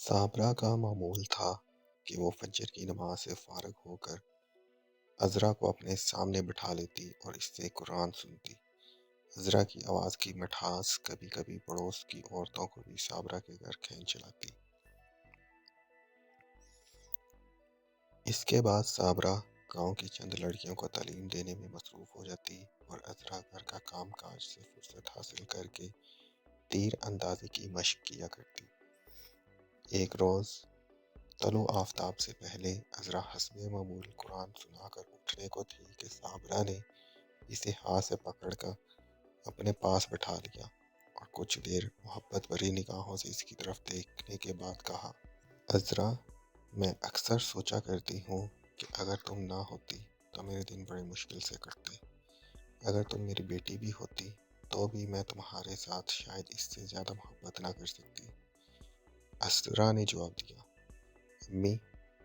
صابرہ کا معمول تھا کہ وہ فجر کی نماز سے فارغ ہو کر عذرا کو اپنے سامنے بٹھا لیتی اور اس سے قرآن سنتی۔ عذرا کی آواز کی مٹھاس کبھی کبھی پڑوس کی عورتوں کو بھی صابرہ کے گھر کھینچ لاتی۔ اس کے بعد صابرہ گاؤں کی چند لڑکیوں کو تعلیم دینے میں مصروف ہو جاتی اور عذرا گھر کا کام کاج سے فرصت حاصل کر کے تیر اندازی کی مشق کیا کرتی۔ ایک روز طلوع آفتاب سے پہلے عذرا حسب معمول قرآن سنا کر اٹھنے کو تھی کہ صابرہ نے اسے ہاتھ سے پکڑ کر اپنے پاس بٹھا لیا اور کچھ دیر محبت بھری نگاہوں سے اس کی طرف دیکھنے کے بعد کہا، عذرا، میں اکثر سوچا کرتی ہوں کہ اگر تم نہ ہوتی تو میرے دن بڑے مشکل سے کٹتے۔ اگر تم میری بیٹی بھی ہوتی تو بھی میں تمہارے ساتھ شاید اس سے زیادہ محبت نہ کر سکتی۔ عذرا نے جواب دیا، امی،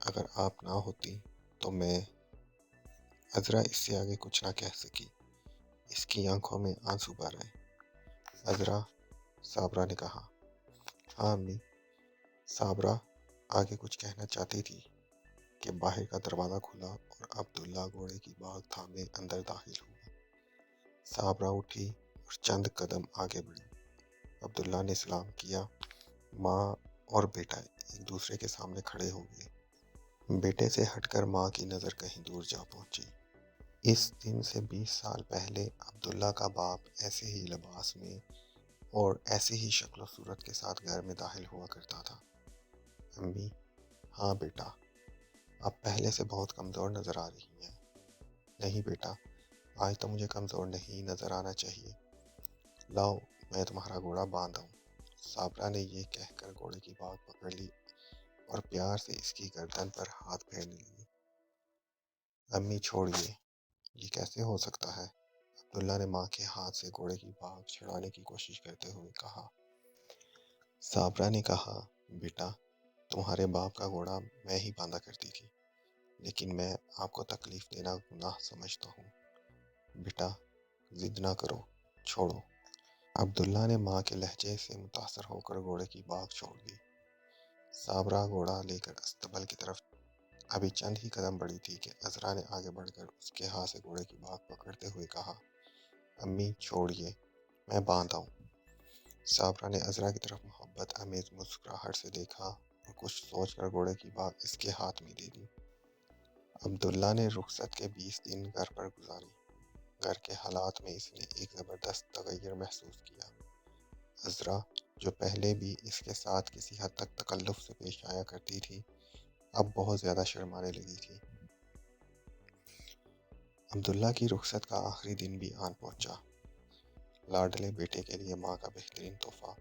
اگر آپ نہ ہوتی تو میں… عذرا اس سے آگے کچھ نہ کہہ سکی۔ اس کی آنکھوں میں آنسو بھر آئے۔ عذرا، صابرہ نے کہا۔ ہاں امی۔ صابرہ آگے کچھ کہنا چاہتی تھی کہ باہر کا دروازہ کھلا اور عبداللہ گھوڑے کی بانگ تھامے اندر داخل ہوا۔ صابرہ اٹھی اور چند قدم آگے بڑھی۔ عبداللہ نے سلام کیا۔ ماں اور بیٹا ایک دوسرے کے سامنے کھڑے ہو گئے۔ بیٹے سے ہٹ کر ماں کی نظر کہیں دور جا پہنچی۔ اس دن سے 20 سال پہلے عبداللہ کا باپ ایسے ہی لباس میں اور ایسی ہی شکل و صورت کے ساتھ گھر میں داخل ہوا کرتا تھا۔ امی، ہاں بیٹا، آپ پہلے سے بہت کمزور نظر آ رہی ہیں۔ نہیں بیٹا، آج تو مجھے کمزور نہیں نظر آنا چاہیے۔ لاؤ، میں تمہارا گھوڑا باندھا ہوں۔ صابرہ نے یہ کہہ کر گھوڑے کی بانگ پکڑ لی اور پیار سے اس کی گردن پر ہاتھ پھیرنے لگی۔ امی چھوڑیے، یہ کیسے ہو سکتا ہے؟ عبداللہ نے ماں کے ہاتھ سے گھوڑے کی بانگ چھڑانے کی کوشش کرتے ہوئے کہا۔ صابرہ نے کہا، بیٹا، تمہارے باپ کا گھوڑا میں ہی باندھا کرتی تھی، لیکن میں آپ کو تکلیف دینا گناہ سمجھتا ہوں۔ بیٹا، ضد نہ کرو، چھوڑو۔ عبداللہ نے ماں کے لہجے سے متاثر ہو کر گھوڑے کی بانگ چھوڑ دی۔ صابرہ گھوڑا لے کر استبل کی طرف ابھی چند ہی قدم بڑھی تھی کہ عذرا نے آگے بڑھ کر اس کے ہاتھ سے گھوڑے کی بانگ پکڑتے ہوئے کہا، امی چھوڑیے، میں باندھا ہوں۔ صابرہ نے عذرا کی طرف محبت آمیز مسکراہٹ سے دیکھا اور کچھ سوچ کر گھوڑے کی بانگ اس کے ہاتھ میں دے دی۔ عبداللہ نے رخصت کے 20 دن گھر پر گزارے۔ گھر کے حالات میں اس نے ایک زبردست تغیر محسوس کیا۔ عذرا، جو پہلے بھی اس کے ساتھ کسی حد تک تکلف سے پیش آیا کرتی تھی، اب بہت زیادہ شرمانے لگی تھی۔ عبداللہ کی رخصت کا آخری دن بھی آن پہنچا۔ لاڈلے بیٹے کے لیے ماں کا بہترین تحفہ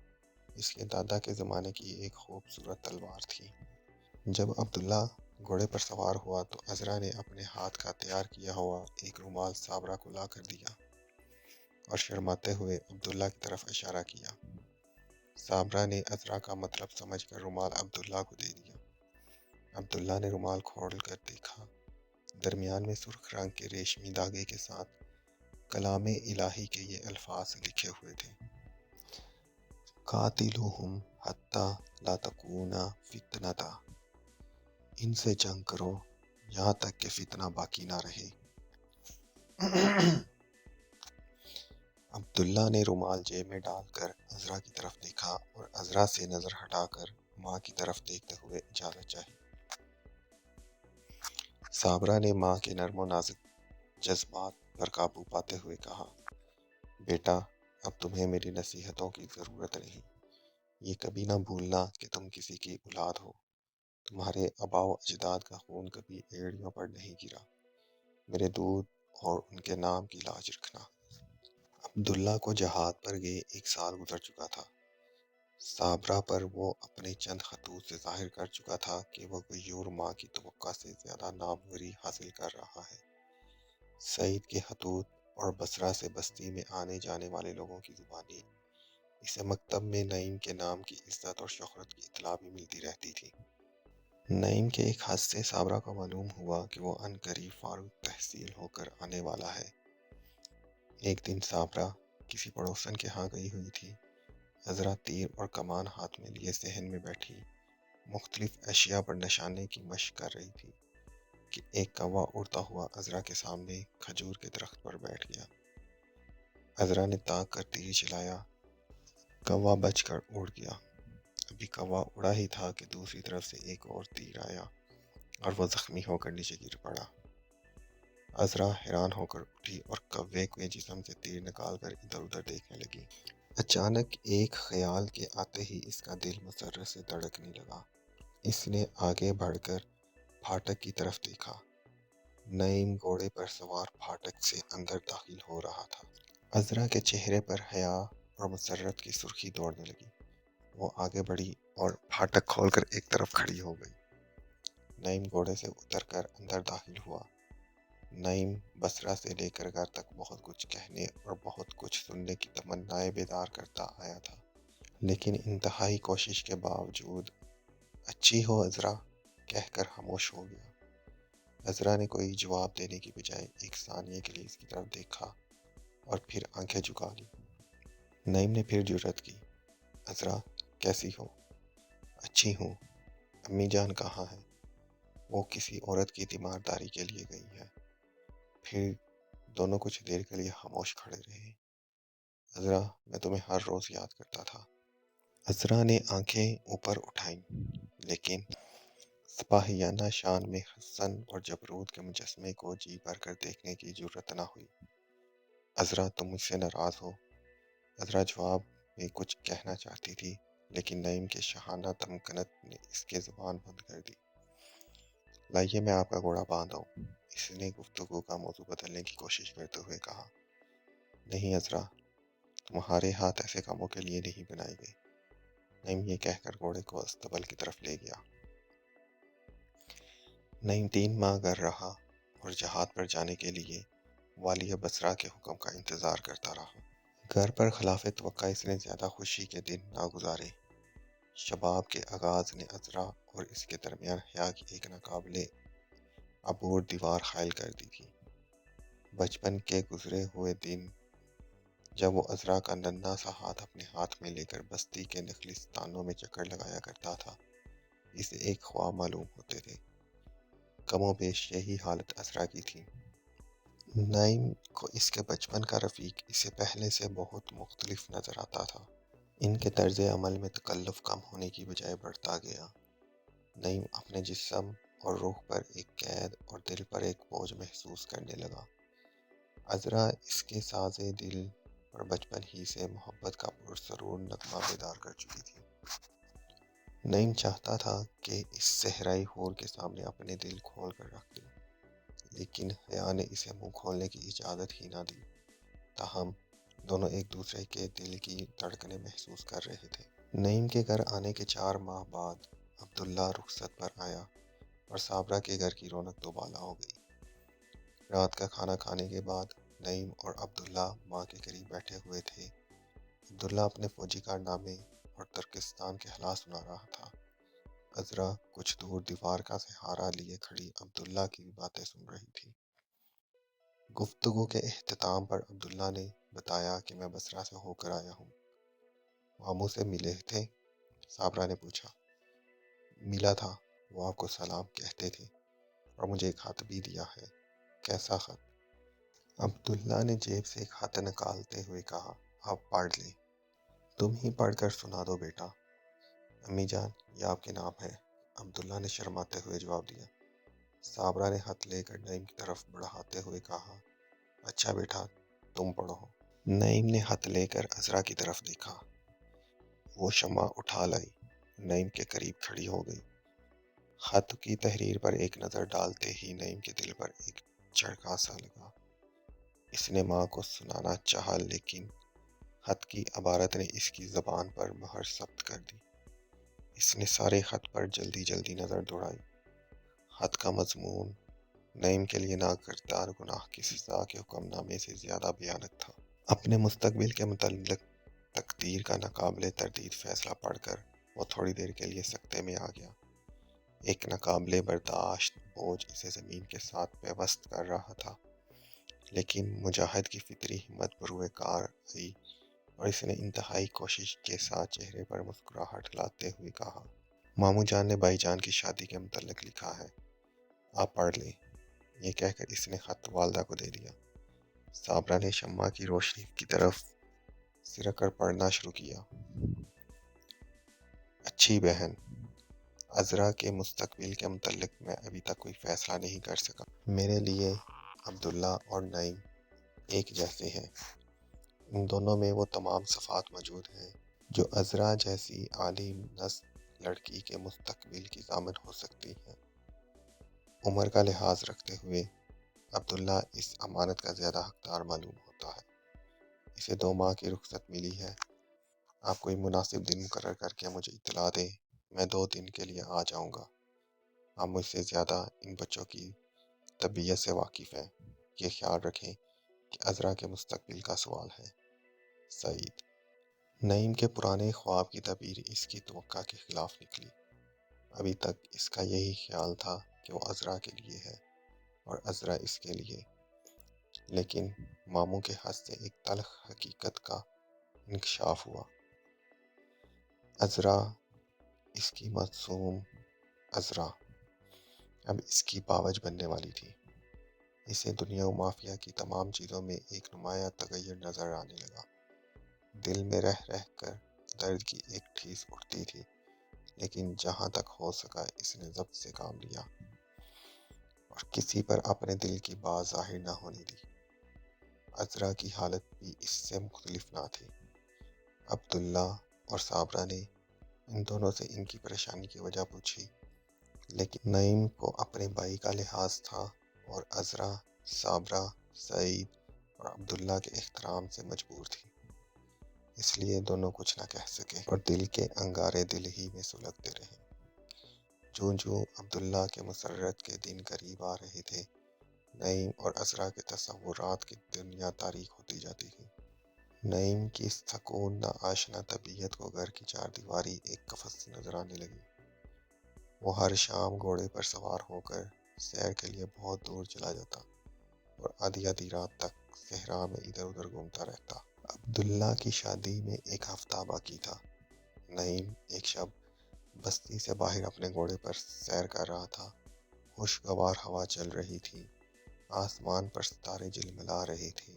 اس کے دادا کے زمانے کی ایک خوبصورت تلوار تھی۔ جب عبداللہ گھوڑے پر سوار ہوا تو عذرا نے اپنے ہاتھ کا تیار کیا ہوا ایک رومال صابرہ کو لا کر دیا اور شرماتے ہوئے عبداللہ کی طرف اشارہ کیا۔ صابرہ نے عذرا کا مطلب سمجھ کر رومال عبداللہ کو دے دیا۔ عبداللہ نے رومال کھول کر دیکھا۔ درمیان میں سرخ رنگ کے ریشمی دھاگے کے ساتھ کلام الہی کے یہ الفاظ لکھے ہوئے تھے، قاتلوہم حتی لا تکون فتنۃ، ان سے جنگ کرو یہاں تک کہ فتنہ باقی نہ رہے۔ عبداللہ نے رومال جیب میں ڈال کر عذرا کی طرف دیکھا اور عذرا سے نظر ہٹا کر ماں کی طرف دیکھتے ہوئے اجازت چاہی۔ صابرہ نے ماں کے نرم و نازک جذبات پر قابو پاتے ہوئے کہا، بیٹا، اب تمہیں میری نصیحتوں کی ضرورت نہیں۔ یہ کبھی نہ بھولنا کہ تم کسی کی اولاد ہو۔ تمہارے آباء و اجداد کا خون کبھی ایڑیوں پر نہیں گرا۔ میرے دودھ اور ان کے نام کی لاج رکھنا۔ عبداللہ کو جہاد پر گئے 1 سال گزر چکا تھا۔ صابرہ پر وہ اپنے چند خطوط سے ظاہر کر چکا تھا کہ وہ غیور ماں کی توقع سے زیادہ ناموری حاصل کر رہا ہے۔ سعید کے خطوط اور بصرہ سے بستی میں آنے جانے والے لوگوں کی زبانی اسے مکتب میں نعیم کے نام کی عزت اور شہرت کی اطلاع بھی ملتی رہتی تھی۔ نعیم کے ایک خط سے صابرہ کو معلوم ہوا کہ وہ عنقریب فارغ تحصیل ہو کر آنے والا ہے۔ ایک دن صابرہ کسی پڑوسن کے ہاں گئی ہوئی تھی۔ عذرا تیر اور کمان ہاتھ میں لیے صحن میں بیٹھی مختلف اشیاء پر نشانے کی مشق کر رہی تھی کہ ایک کوا اڑتا ہوا عذرا کے سامنے کھجور کے درخت پر بیٹھ گیا۔ عذرا نے تاک کر تیر چلایا، کوا بچ کر اڑ گیا۔ ابھی کوا اڑا ہی تھا کہ دوسری طرف سے ایک اور تیر آیا اور وہ زخمی ہو کر نیچے گر پڑا۔ عذرا حیران ہو کر اٹھی اور کوے کے جسم سے تیر نکال کر ادھر ادھر دیکھنے لگی۔ اچانک ایک خیال کے آتے ہی اس کا دل مسرت سے دھڑکنے لگا۔ اس نے آگے بڑھ کر پھاٹک کی طرف دیکھا۔ نعیم گھوڑے پر سوار پھاٹک سے اندر داخل ہو رہا تھا۔ عذرا کے چہرے پر حیا اور مسرت کی سرخی دوڑنے لگی۔ وہ آگے بڑھی اور پھاٹک کھول کر ایک طرف کھڑی ہو گئی۔ نعیم گھوڑے سے اتر کر اندر داخل ہوا۔ نعیم بصرہ سے لے کر گھر تک بہت کچھ کہنے اور بہت کچھ سننے کی تمنائیں بیدار کرتا آیا تھا، لیکن انتہائی کوشش کے باوجود اچھی ہو عذرا کہہ کر خاموش ہو گیا۔ عذرا نے کوئی جواب دینے کی بجائے ایک ثانیے کے لیے اس کی طرف دیکھا اور پھر آنکھیں جھکا لی۔ نعیم نے پھر جرأت کی، عذرا کیسی ہو؟ اچھی ہوں۔ امی جان کہاں ہے؟ وہ کسی عورت کی تیمارداری کے لیے گئی ہے۔ پھر دونوں کچھ دیر کے لیے خاموش کھڑے رہے۔ عذرا میں تمہیں ہر روز یاد کرتا تھا۔ عذرا نے آنکھیں اوپر اٹھائیں، لیکن سپاہیانہ شان میں حسن اور جبروت کے مجسمے کو جی بھر کر دیکھنے کی جرأت نہ ہوئی۔ عذرا تم مجھ سے ناراض ہو؟ عذرا جواب میں کچھ کہنا چاہتی تھی، لیکن نعیم کے شاہانہ تمکنت نے اس کے زبان بند کر دی۔ لائیے میں آپ کا گھوڑا باندھ دوں، اس نے گفتگو کا موضوع بدلنے کی کوشش کرتے ہوئے کہا۔ نہیں عذرا، تمہارے ہاتھ ایسے کاموں کے لیے نہیں بنائے گئے۔ نعیم یہ کہہ کر گھوڑے کو استبل کی طرف لے گیا۔ نعیم 3 ماہ گھر رہا اور جہاد پر جانے کے لیے والیہ بصرہ کے حکم کا انتظار کرتا رہا۔ گھر پر خلاف توقع اس نے زیادہ خوشی کے دن نہ گزارے۔ شباب کے آغاز نے عذرا اور اس کے درمیان حیا کی ایک ناقابل عبور دیوار قائل کر دی تھی۔ بچپن کے گزرے ہوئے دن جب وہ عذرا کا ننھا سا ہاتھ اپنے ہاتھ میں لے کر بستی کے نخلستانوں میں چکر لگایا کرتا تھا، اسے ایک خواب معلوم ہوتے تھے۔ کم و بیش یہی حالت عذرا کی تھی۔ نعیم کو اس کے بچپن کا رفیق اسے پہلے سے بہت مختلف نظر آتا تھا۔ ان کے طرز عمل میں تکلف کم ہونے کی بجائے بڑھتا گیا۔ نعیم اپنے جسم اور روح پر ایک قید اور دل پر ایک بوجھ محسوس کرنے لگا۔ عذرا اس کے ساز دل پر بچپن ہی سے محبت کا پرسرور نغمہ بیدار کر چکی تھی۔ نعیم چاہتا تھا کہ اس صحرائی حور کے سامنے اپنے دل کھول کر رکھ دے، لیکن حیا نے اسے منہ کھولنے کی اجازت ہی نہ دی۔ تاہم دونوں ایک دوسرے کے دل کی دھڑکنیں محسوس کر رہے تھے۔ نعیم کے گھر آنے کے 4 ماہ بعد عبداللہ رخصت پر آیا اور صابرہ کے گھر کی رونق دوبالا ہو گئی۔ رات کا کھانا کھانے کے بعد نعیم اور عبداللہ ماں کے قریب بیٹھے ہوئے تھے۔ عبداللہ اپنے فوجی کارنامے اور ترکستان کے حالات سنا رہا تھا۔ عذرا کچھ دور دیوار کا سہارا لیے کھڑی عبداللہ کی باتیں سن رہی تھی۔ گفتگو کے اختتام پر عبداللہ نے بتایا کہ میں بصرہ سے ہو کر آیا ہوں۔ ماموں سے ملے تھے؟ صابرہ نے پوچھا۔ ملا تھا، وہ آپ کو سلام کہتے تھے اور مجھے ایک خط بھی دیا ہے۔ کیسا خط؟ عبداللہ نے جیب سے ایک خط نکالتے ہوئے کہا، آپ پڑھ لیں۔ تم ہی پڑھ کر سنا دو بیٹا۔ امی جان یہ آپ کے نام ہے، عبداللہ نے شرماتے ہوئے جواب دیا۔ صابرہ نے خط لے کر نعیم کی طرف بڑھاتے ہوئے کہا، اچھا بیٹا تم پڑھو۔ نعیم نے خط لے کر عذرا کی طرف دیکھا۔ وہ شمع اٹھا لائی، نعیم کے قریب کھڑی ہو گئی۔ خط کی تحریر پر ایک نظر ڈالتے ہی نعیم کے دل پر ایک جھٹکا سا لگا۔ اس نے ماں کو سنانا چاہا، لیکن خط کی عبارت نے اس کی زبان پر مہر ثبت کر دی۔ اس نے سارے خط پر جلدی جلدی نظر دوڑائی۔ خط کا مضمون نعیم کے لیے ناگزیر گناہ کی سزا کے حکم نامے سے زیادہ بھیانک تھا۔ اپنے مستقبل کے متعلق تقدیر کا ناقابل تردید فیصلہ پڑھ کر وہ تھوڑی دیر کے لیے سکتے میں آ گیا۔ ایک ناقابل برداشت بوجھ اسے زمین کے ساتھ پیوست کر رہا تھا، لیکن مجاہد کی فطری ہمت بروئے کار آئی اور اس نے انتہائی کوشش کے ساتھ چہرے پر مسکراہٹ لاتے ہوئے کہا، ماموں جان نے بھائی جان کی شادی کے متعلق لکھا ہے، آپ پڑھ لیں۔ یہ کہہ کر اس نے خط والدہ کو دے دیا۔ صابرہ نے شمع کی روشنی کی طرف سرک کر پڑھنا شروع کیا۔ اچھی بہن، عذرا کے مستقبل کے متعلق میں ابھی تک کوئی فیصلہ نہیں کر سکا۔ میرے لیے عبداللہ اور نعیم ایک جیسے ہیں۔ ان دونوں میں وہ تمام صفات موجود ہیں جو عذرا جیسی عالم نسل لڑکی کے مستقبل کی ضامن ہو سکتی ہیں۔ عمر کا لحاظ رکھتے ہوئے عبداللہ اس امانت کا زیادہ حقدار معلوم ہوتا ہے۔ اسے 2 ماہ کی رخصت ملی ہے۔ آپ کوئی مناسب دن مقرر کر کے مجھے اطلاع دیں، میں 2 دن کے لیے آ جاؤں گا۔ آپ مجھ سے زیادہ ان بچوں کی طبیعت سے واقف ہیں۔ یہ خیال رکھیں کہ عذرا کے مستقبل کا سوال ہے۔ سعید۔ نعیم کے پرانے خواب کی تعبیر اس کی توقع کے خلاف نکلی۔ ابھی تک اس کا یہی خیال تھا کہ وہ عذرا کے لیے ہے اور عذرا اس کے لیے، لیکن ماموں کے ہاتھ سے ایک تلخ حقیقت کا انکشاف ہوا۔ عذرا، اس کی معصوم عذرا، اب اس کی باوج بننے والی تھی۔ اسے دنیا و مافیا کی تمام چیزوں میں ایک نمایاں تغیر نظر آنے لگا۔ دل میں رہ رہ کر درد کی ایک ٹھیس اٹھتی تھی، لیکن جہاں تک ہو سکا اس نے ضبط سے کام لیا اور کسی پر اپنے دل کی بات ظاہر نہ ہونے دی۔ عذرا کی حالت بھی اس سے مختلف نہ تھی۔ عبداللہ اور صابرہ نے ان دونوں سے ان کی پریشانی کی وجہ پوچھی، لیکن نعیم کو اپنے بھائی کا لحاظ تھا اور عذرا صابرہ، سعید اور عبداللہ کے احترام سے مجبور تھی۔ اس لیے دونوں کچھ نہ کہہ سکے اور دل کے انگارے دل ہی میں سلگتے رہے۔ جوں جوں عبداللہ کے مسرت کے دن قریب آ رہے تھے، نعیم اور عذرا کے تصورات کی دنیا تاریک ہوتی جاتی تھی۔ نعیم کی سکون نہ آشنا طبیعت کو گھر کی 4 دیواری ایک قفس نظر آنے لگی۔ وہ ہر شام گھوڑے پر سوار ہو کر سیر کے لیے بہت دور چلا جاتا اور آدھی آدھی رات تک صحرا میں ادھر ادھر گھومتا رہتا۔ عبداللہ کی شادی میں 1 ہفتہ باقی تھا۔ نعیم ایک شب بستی سے باہر اپنے گھوڑے پر سیر کر رہا تھا۔ خوشگوار ہوا چل رہی تھی، آسمان پر ستارے جلملا رہے تھے،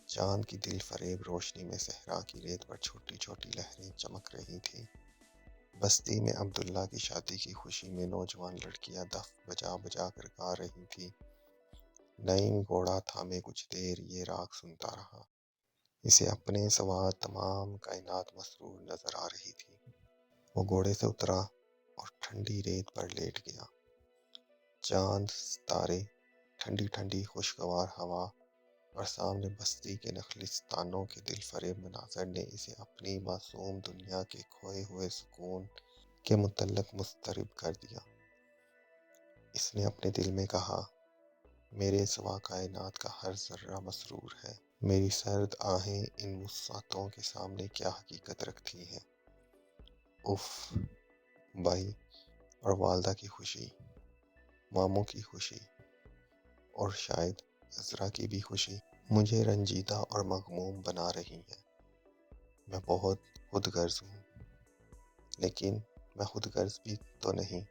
چاند کی دل فریب روشنی میں صحرا کی ریت پر چھوٹی چھوٹی لہریں چمک رہی تھیں۔ بستی میں عبداللہ کی شادی کی خوشی میں نوجوان لڑکیاں دف بجا بجا کر گا رہی تھیں۔ نعیم گھوڑا تھامے کچھ دیر یہ راگ سنتا رہا۔ اسے اپنے سوا تمام کائنات مسرور نظر آ رہی تھی۔ وہ گھوڑے سے اترا اور ٹھنڈی ریت پر لیٹ گیا۔ چاند، ستارے، ٹھنڈی ٹھنڈی خوشگوار ہوا اور سامنے بستی کے نخلستانوں کے دل فریب مناظر نے اسے اپنی معصوم دنیا کے کھوئے ہوئے سکون کے متعلق مضطرب کر دیا۔ اس نے اپنے دل میں کہا، میرے سوا کائنات کا ہر ذرہ مسرور ہے۔ میری سرد آہیں ان وسعتوں کے سامنے کیا حقیقت رکھتی ہیں۔ اف، بھائی اور والدہ کی خوشی، ماموں کی خوشی اور شاید عذرا کی بھی خوشی مجھے رنجیدہ اور مغموم بنا رہی ہے۔ میں بہت خود غرض ہوں، لیکن میں خود غرض بھی تو نہیں،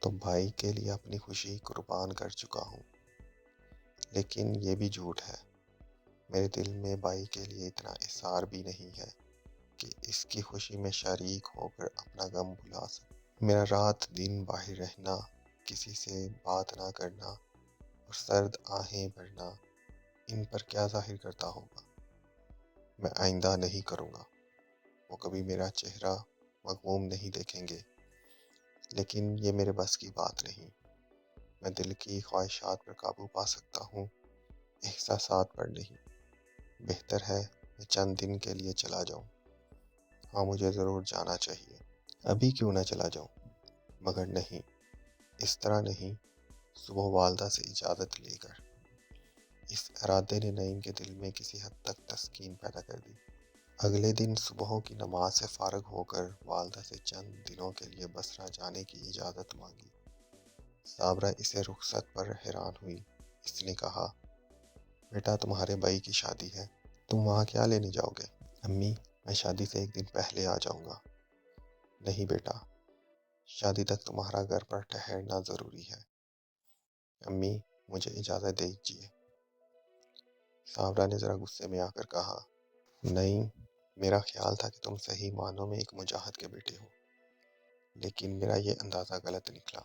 تو بھائی کے لیے اپنی خوشی قربان کر چکا ہوں۔ لیکن یہ بھی جھوٹ ہے، میرے دل میں بھائی کے لیے اتنا احسار بھی نہیں ہے کہ اس کی خوشی میں شریک ہو کر اپنا غم بھلا سکوں۔ میرا رات دن باہر رہنا، کسی سے بات نہ کرنا اور سرد آہیں بھرنا ان پر کیا ظاہر کرتا ہوگا؟ میں آئندہ نہیں کروں گا۔ وہ کبھی میرا چہرہ مغموم نہیں دیکھیں گے، لیکن یہ میرے بس کی بات نہیں۔ میں دل کی خواہشات پر قابو پا سکتا ہوں، احساسات پر نہیں۔ بہتر ہے میں چند دن کے لیے چلا جاؤں۔ ہاں، مجھے ضرور جانا چاہیے، ابھی کیوں نہ چلا جاؤں، مگر نہیں، اس طرح نہیں، صبح والدہ سے اجازت لے کر۔ اس ارادے نے نعیم کے دل میں کسی حد تک تسکین پیدا کر دی۔ اگلے دن صبح کی نماز سے فارغ ہو کر والدہ سے چند دنوں کے لیے بصرہ جانے کی اجازت مانگی۔ صابرہ اسے رخصت پر حیران ہوئی۔ اس نے کہا، بیٹا تمہارے بھائی کی شادی ہے، تم وہاں کیا لینے جاؤ گے؟ امی، میں شادی سے 1 دن پہلے آ جاؤں گا۔ نہیں بیٹا، شادی تک تمہارا گھر پر ٹھہرنا ضروری ہے۔ امی مجھے اجازت دیجیے، صابرہ نے ذرا غصے میں آ کر کہا۔ نہیں، میرا خیال تھا کہ تم صحیح معنوں میں ایک مجاہد کے بیٹے ہو، لیکن میرا یہ اندازہ غلط نکلا۔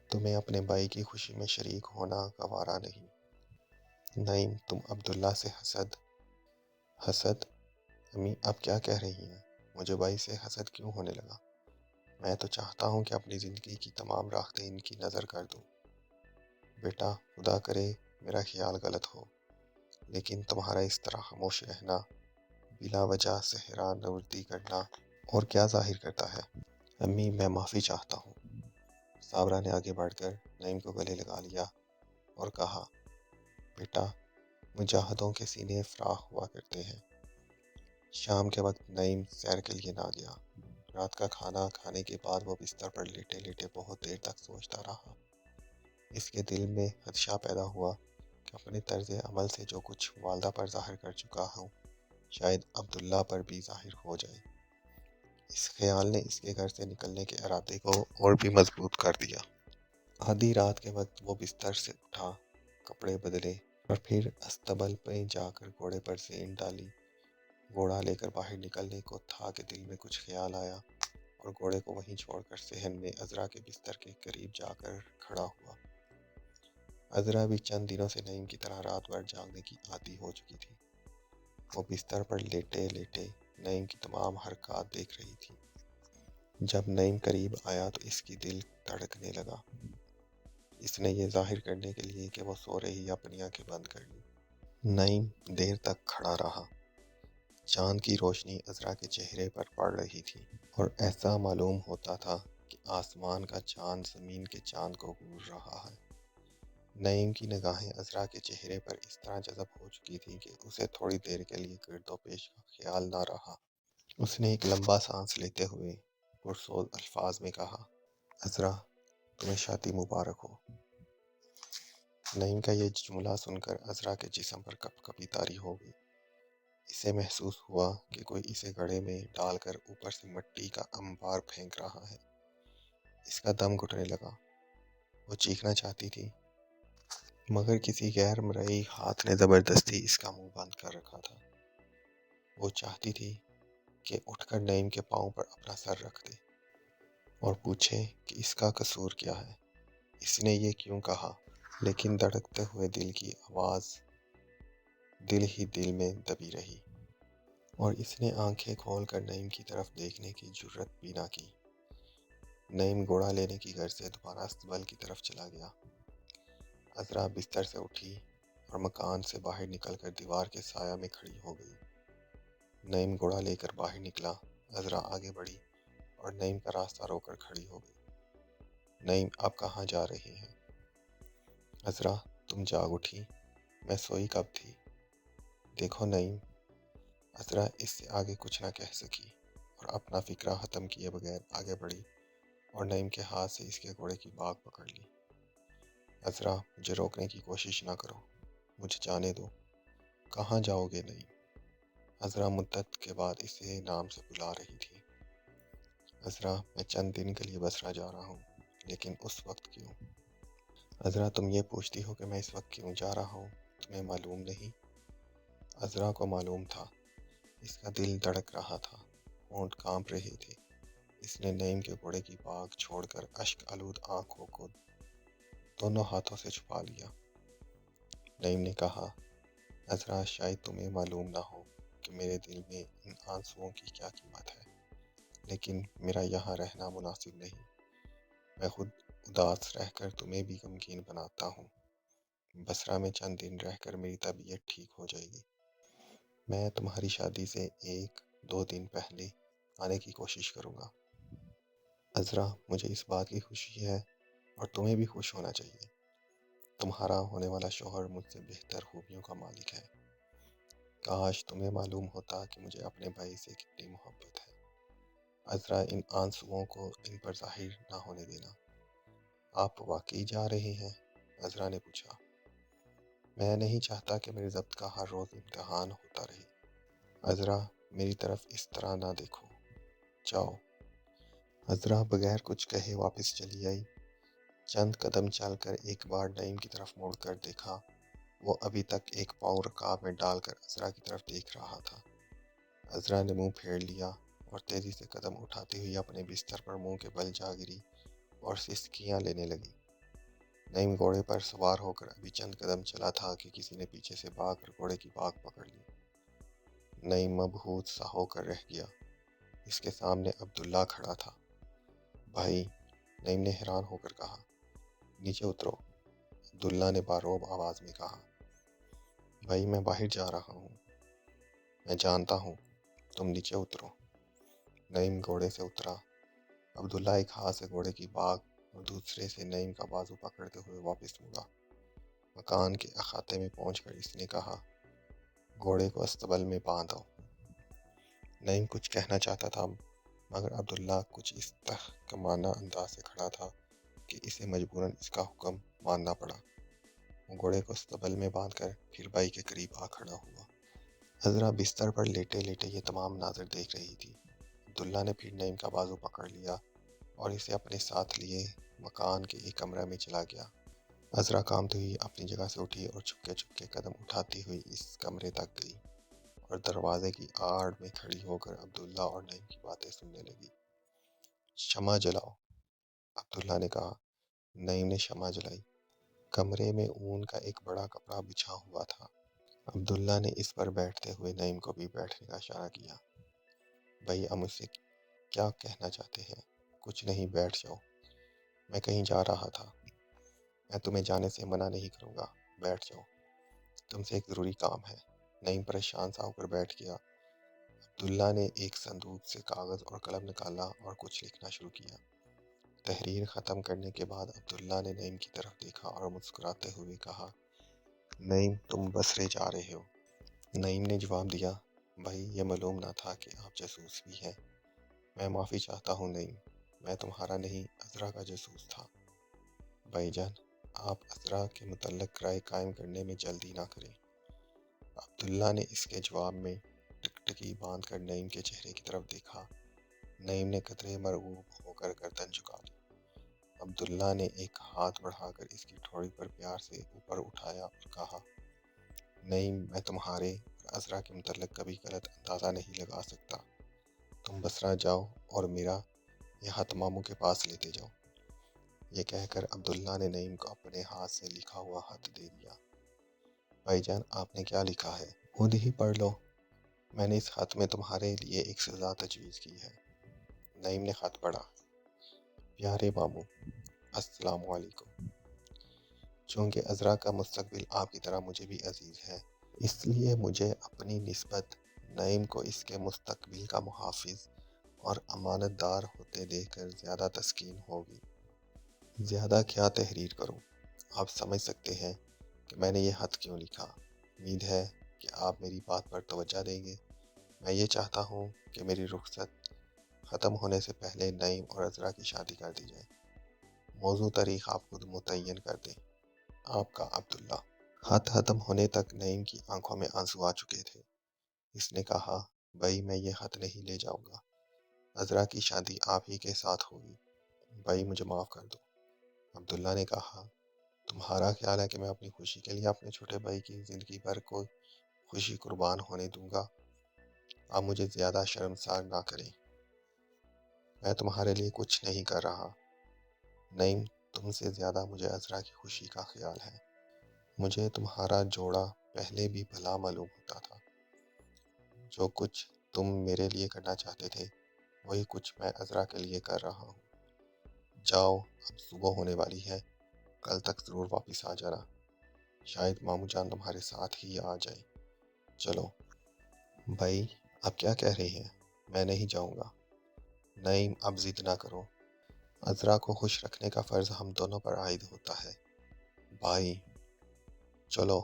تمہیں اپنے بھائی کی خوشی میں شریک ہونا گوارا نہیں۔ نہیں، تم عبداللہ سے حسد؟ امی اب کیا کہہ رہی ہیں؟ مجھے بھائی سے حسد کیوں ہونے لگا؟ میں تو چاہتا ہوں کہ اپنی زندگی کی تمام راحتیں ان کی نظر کر دوں۔ بیٹا، خدا کرے میرا خیال غلط ہو، لیکن تمہارا اس طرح خاموش رہنا، بلا وجہ سہرانوردی کرنا اور کیا ظاہر کرتا ہے؟ امی میں معافی چاہتا ہوں۔ صابرہ نے آگے بڑھ کر نعیم کو گلے لگا لیا اور کہا، بیٹا، مجاہدوں کے سینے فراخ ہوا کرتے ہیں۔ شام کے وقت نعیم سیر کے لیے نہ گیا۔ رات کا کھانا کھانے کے بعد وہ بستر پر لیٹے لیٹے بہت دیر تک سوچتا رہا۔ اس کے دل میں خدشہ پیدا ہوا کہ اپنے طرز عمل سے جو کچھ والدہ پر ظاہر کر چکا ہوں، شاید عبداللہ پر بھی ظاہر ہو جائے۔ اس خیال نے اس کے گھر سے نکلنے کے ارادے کو اور بھی مضبوط کر دیا۔ آدھی رات کے وقت وہ بستر سے اٹھا، کپڑے بدلے اور پھر استبل پہ جا کر گھوڑے پر زین ڈالی۔ گھوڑا لے کر باہر نکلنے کو تھا کہ دل میں کچھ خیال آیا اور گھوڑے کو وہیں چھوڑ کر صحن میں عذرا کے بستر کے قریب جا کر کھڑا ہوا۔ عذرا بھی چند دنوں سے نعیم کی طرح رات بھر جاگنے کی عادی ہو چکی تھی۔ وہ بستر پر لیٹے لیٹے نعیم کی تمام حرکات دیکھ رہی تھی۔ جب نعیم قریب آیا تو اس کی دل دھڑکنے لگا۔ اس نے یہ ظاہر کرنے کے لیے کہ وہ سو رہی اپنی آنکھیں بند کر لی۔ نعیم دیر تک کھڑا رہا۔ چاند کی روشنی عذرا کے چہرے پر پڑ رہی تھی اور ایسا معلوم ہوتا تھا کہ آسمان کا چاند زمین کے چاند کو گور رہا ہے۔ نعیم کی نگاہیں عذرا کے چہرے پر اس طرح جذب ہو چکی تھی کہ اسے تھوڑی دیر کے لیے گرد و پیش کا خیال نہ رہا۔ اس نے ایک لمبا سانس لیتے ہوئے پرسوز الفاظ میں کہا، عذرا، تمہیں شادی مبارک ہو۔ نعیم کا یہ جملہ سن کر عذرا کے جسم پر کپ کپی طاری ہو گئی۔ اسے محسوس ہوا کہ کوئی اسے گڑھے میں ڈال کر اوپر سے مٹی کا انبار پھینک رہا ہے۔ اس کا دم گھٹنے لگا۔ وہ چیخنا چاہتی تھی، مگر کسی غیر مرئی ہاتھ نے زبردستی اس کا منہ بند کر رکھا تھا۔ وہ چاہتی تھی کہ اٹھ کر نعیم کے پاؤں پر اپنا سر رکھ دے اور پوچھے کہ اس کا قصور کیا ہے، اس نے یہ کیوں کہا، لیکن دھڑکتے ہوئے دل کی آواز دل ہی دل میں دبی رہی اور اس نے آنکھیں کھول کر نعیم کی طرف دیکھنے کی جرت بھی نہ کی۔ نعیم گھوڑا لینے کی غرض سے دوبارہ استبل کی طرف چلا گیا۔ عذرا بستر سے اٹھی اور مکان سے باہر نکل کر دیوار کے سایہ میں کھڑی ہو گئی۔ نعیم گھوڑا لے کر باہر نکلا۔ عذرا آگے بڑھی اور نعیم کا راستہ رو کر کھڑی ہو گئی۔ نعیم آپ کہاں جا رہی ہیں؟ عذرا، تم جاگ اٹھی؟ میں سوئی کب تھی؟ دیکھو نعیم۔ عذرا اس سے آگے کچھ نہ کہہ سکی اور اپنا فکرہ ختم کیے بغیر آگے بڑھی اور نعیم کے ہاتھ سے اس کے گھوڑے کی باگ پکڑ لی۔ عذرا، مجھے روکنے کی کوشش نہ کرو، مجھے جانے دو۔ کہاں جاؤ گے نعیم؟ عذرا مدت کے بعد اسے نام سے بلا رہی تھی۔ عذرا، میں چند دن کے لیے بسرا جا رہا ہوں، لیکن اس وقت کیوں؟ عذرا، تم یہ پوچھتی ہو کہ میں اس وقت کیوں جا رہا ہوں، تمہیں معلوم نہیں؟ عذرا کو معلوم تھا۔ اس کا دل دھڑک رہا تھا، ہونٹ کانپ رہے تھے۔ اس نے نعیم کے گھوڑے کی باگ چھوڑ کر اشک آلود آنکھوں کو دونوں ہاتھوں سے چھپا لیا۔ نعیم نے کہا، عذرا، شاید تمہیں معلوم نہ ہو کہ میرے دل میں ان آنسوؤں کی کیا قیمت ہے، لیکن میرا یہاں رہنا مناسب نہیں۔ میں خود اداس رہ کر تمہیں بھی غمگین بناتا ہوں۔ بسرا میں چند دن رہ کر میری طبیعت ٹھیک ہو جائے گی۔ میں تمہاری شادی سے 1-2 دن پہلے آنے کی کوشش کروں گا۔ عذرا، مجھے اس بات کی خوشی ہے اور تمہیں بھی خوش ہونا چاہیے۔ تمہارا ہونے والا شوہر مجھ سے بہتر خوبیوں کا مالک ہے۔ کاش تمہیں معلوم ہوتا کہ مجھے اپنے بھائی سے کتنی محبت ہے۔ عذرا، ان آنسوؤں کو ان پر ظاہر نہ ہونے دینا۔ آپ واقعی جا رہے ہیں؟ عذرا نے پوچھا۔ میں نہیں چاہتا کہ میرے ضبط کا ہر روز امتحان ہوتا رہے۔ عذرا، میری طرف اس طرح نہ دیکھو، جاؤ۔ عذرا بغیر کچھ کہے واپس چلی آئی۔ چند قدم چل کر ایک بار نعیم کی طرف مڑ کر دیکھا۔ وہ ابھی تک ایک پاؤں رکاب میں ڈال کر عذرا کی طرف دیکھ رہا تھا۔ عذرا نے منہ پھیر لیا اور تیزی سے قدم اٹھاتی ہوئی اپنے بستر پر منہ کے بل جا گری اور سسکیاں لینے لگی۔ نعیم گھوڑے پر سوار ہو کر ابھی چند قدم چلا تھا کہ کسی نے پیچھے سے بھاگ کر گھوڑے کی باگ پکڑ لی۔ نعیم مبہوت سا ہو کر رہ گیا۔ اس کے سامنے عبداللہ کھڑا تھا۔ بھائی، نعیم نے حیران ہو کر کہا۔ نیچے اترو، عبداللہ نے باروب آواز میں کہا۔ بھائی، میں باہر جا رہا ہوں۔ میں جانتا ہوں، تم نیچے اترو۔ نعیم گھوڑے سے اترا۔ عبداللہ ایک ہاتھ سے گھوڑے کی باگ اور دوسرے سے نعیم کا بازو پکڑتے ہوئے واپس مڑا۔ مکان کے احاطے میں پہنچ کر اس نے کہا، گھوڑے کو استبل میں باندھو۔ نعیم کچھ کہنا چاہتا تھا مگر عبداللہ کچھ اس تحکمانہ انداز سے کھڑا تھا کہ اسے مجبوراً اس کا حکم ماننا پڑا۔ وہ گھوڑے کو استبل میں باندھ کر پھر بھائی کے قریب آ کھڑا ہوا۔ عذرا بستر پر لیٹے لیٹے یہ تمام مناظر دیکھ رہی تھی۔ عبداللہ نے پھر نعیم کا بازو پکڑ لیا اور اسے اپنے ساتھ لیے مکان کے ایک کمرے میں چلا گیا۔ عذرا کانپتی ہوئی اپنی جگہ سے اٹھی اور چھپکے چھپکے قدم اٹھاتی ہوئی اس کمرے تک گئی اور دروازے کی آڑ میں کھڑی ہو کر عبداللہ اور نعیم کی باتیں سننے لگی۔ شمع جلاؤ، عبداللہ نے کہا۔ نعیم نے شمع جلائی۔ کمرے میں اون کا ایک بڑا کپڑا بچھا ہوا تھا۔ عبداللہ نے اس پر بیٹھتے ہوئے نعیم کو بھی بیٹھنے کا اشارہ کیا۔ بھائی، آپ مجھ سے کیا کہنا چاہتے ہیں؟ کچھ نہیں، بیٹھ جاؤ۔ میں کہیں جا رہا تھا۔ میں تمہیں جانے سے منع نہیں کروں گا، بیٹھ جاؤ۔ تم سے ایک ضروری کام ہے۔ نعیم پریشان سا ہو کر بیٹھ گیا۔ عبداللہ نے ایک صندوق سے کاغذ اور قلم نکالا اور کچھ لکھنا شروع کیا۔ تحریر ختم کرنے کے بعد عبداللہ نے نعیم کی طرف دیکھا اور مسکراتے ہوئے کہا، نعیم، تم بصرے جا رہے ہو؟ نعیم نے جواب دیا، بھائی، یہ معلوم نہ تھا کہ آپ جاسوس بھی ہیں۔ میں معافی چاہتا ہوں نعیم، میں تمہارا نہیں عذرا کا جاسوس تھا۔ بھائی جان، آپ عذرا کے متعلق رائے قائم کرنے میں جلدی نہ کریں۔ عبداللہ نے اس کے جواب میں ٹکٹکی باندھ کر نعیم کے چہرے کی طرف دیکھا۔ نعیم نے قدرے مرعوب ہو کر گردن جھکا لی۔ عبداللہ نے ایک ہاتھ بڑھا کر اس کی ٹھوڑی پر پیار سے اوپر اٹھایا اور کہا، نعیم، میں تمہارے اور عذرا کے متعلق کبھی غلط اندازہ نہیں لگا سکتا۔ تم بصرہ جاؤ اور میرا یہ ہاتھ ماموں کے پاس لیتے جاؤ۔ یہ کہہ کر عبداللہ نے نعیم کو اپنے ہاتھ سے لکھا ہوا خط دے دیا۔ بھائی جان، آپ نے کیا لکھا ہے؟ خود ہی پڑھ لو۔ میں نے اس خط میں تمہارے لیے ایک سزا تجویز کی ہے۔ نعیم نے خط پڑھا۔ پیارے ماموں، السلام علیکم۔ چونکہ عذرا کا مستقبل آپ کی طرح مجھے بھی عزیز ہے، اس لیے مجھے اپنی نسبت نعیم کو اس کے مستقبل کا محافظ اور امانت دار ہوتے دیکھ کر زیادہ تسکین ہوگی۔ زیادہ کیا تحریر کروں، آپ سمجھ سکتے ہیں کہ میں نے یہ خط کیوں لکھا۔ امید ہے کہ آپ میری بات پر توجہ دیں گے۔ میں یہ چاہتا ہوں کہ میری رخصت ختم ہونے سے پہلے نعیم اور عذرا کی شادی کر دی جائے۔ موضوع تاریخ آپ خود متعین کر دیں۔ آپ کا عبداللہ۔ خط ختم ہونے تک نعیم کی آنکھوں میں آنسو آ چکے تھے۔ اس نے کہا، بھائی، میں یہ خط نہیں لے جاؤں گا۔ عذرا کی شادی آپ ہی کے ساتھ ہوگی۔ بھائی، مجھے معاف کر دو۔ عبداللہ نے کہا، تمہارا خیال ہے کہ میں اپنی خوشی کے لیے اپنے چھوٹے بھائی کی زندگی بھر کوئی خوشی قربان ہونے دوں گا؟ آپ مجھے زیادہ شرمسار نہ کریں۔ میں تمہارے لیے کچھ نہیں کر رہا۔ نعیم، تم سے زیادہ مجھے عذرا کی خوشی کا خیال ہے۔ مجھے تمہارا جوڑا پہلے بھی بھلا معلوم ہوتا تھا۔ جو کچھ تم میرے لیے کرنا چاہتے تھے، وہی کچھ میں عذرا کے لیے کر رہا ہوں۔ جاؤ، اب صبح ہونے والی ہے، کل تک ضرور واپس آ جانا۔ شاید ماموں جان تمہارے ساتھ ہی آ جائیں۔ چلو۔ بھائی، آپ کیا کہہ رہے ہیں؟ میں نہیں جاؤں گا۔ نعیم، اب ضد نہ کرو۔ عذرا کو خوش رکھنے کا فرض ہم دونوں پر عائد ہوتا ہے۔ بھائی، چلو۔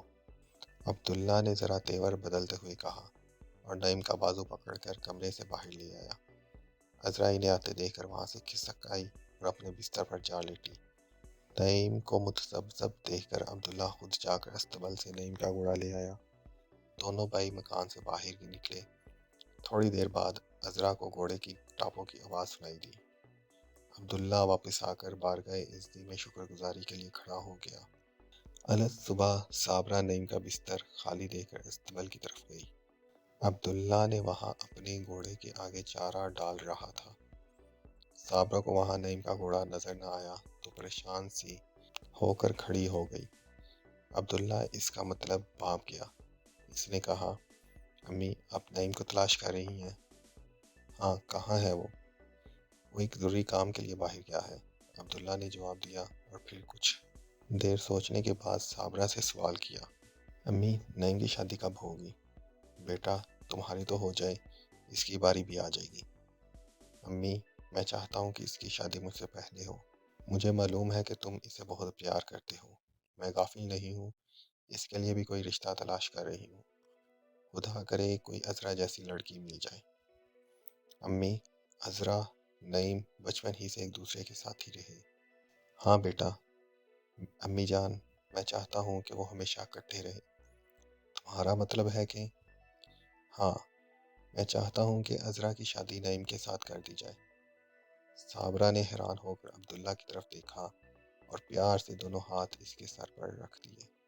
عبداللہ نے ذرا تیور بدلتے ہوئے کہا اور نعیم کا بازو پکڑ کر کمرے سے باہر لے آیا۔ عذرا انہیں آتے دیکھ کر وہاں سے کھسک آئی اور اپنے بستر پر جا لیٹی۔ نعیم کو متذبذب دیکھ کر عبداللہ خود جا کر استبل سے نعیم کا گھوڑا لے آیا۔ دونوں بھائی مکان سے باہر نکلے۔ تھوڑی دیر بعد عذرا کو گھوڑے کی ٹاپوں کی آواز سنائی دی۔ عبداللہ واپس آ کر بارگاہ عزتی میں شکر گزاری کے لیے کھڑا ہو گیا۔ الگ صبح صابرہ نعیم کا بستر خالی دے کر استقبال کی طرف گئی۔ عبداللہ نے وہاں اپنے گھوڑے کے آگے چارہ ڈال رہا تھا۔ صابرہ کو وہاں نعیم کا گھوڑا نظر نہ آیا تو پریشان سی ہو کر کھڑی ہو گئی۔ عبداللہ اس کا مطلب بھانپ گیا۔ اس نے کہا، امی آپ نعیم کو تلاش کر رہی ہیں؟ ہاں، کہاں ہے وہ؟ وہ ایک ضروری کام کے لیے باہر گیا ہے، عبداللہ نے جواب دیا اور پھر کچھ دیر سوچنے کے بعد صابرہ سے سوال کیا، امی نعیم کی شادی کب ہوگی؟ بیٹا تمہاری تو ہو جائے، اس کی باری بھی آ جائے گی۔ امی میں چاہتا ہوں کہ اس کی شادی مجھ سے پہلے ہو۔ مجھے معلوم ہے کہ تم اسے بہت پیار کرتے ہو، میں غافل نہیں ہوں، اس کے لیے بھی کوئی رشتہ تلاش کر رہی ہوں، خدا کرے کوئی عذرا جیسی لڑکی مل جائے۔ امی عذرا نعیم بچپن ہی سے ایک دوسرے کے ساتھ ہی رہے۔ ہاں بیٹا، امی جان میں چاہتا ہوں کہ وہ ہمیشہ اکٹھے رہے۔ تمہارا مطلب ہے کہ؟ ہاں، میں چاہتا ہوں کہ عذرا کی شادی نعیم کے ساتھ کر دی جائے۔ صابرہ نے حیران ہو کر عبداللہ کی طرف دیکھا اور پیار سے دونوں ہاتھ اس کے سر پر رکھ دیے۔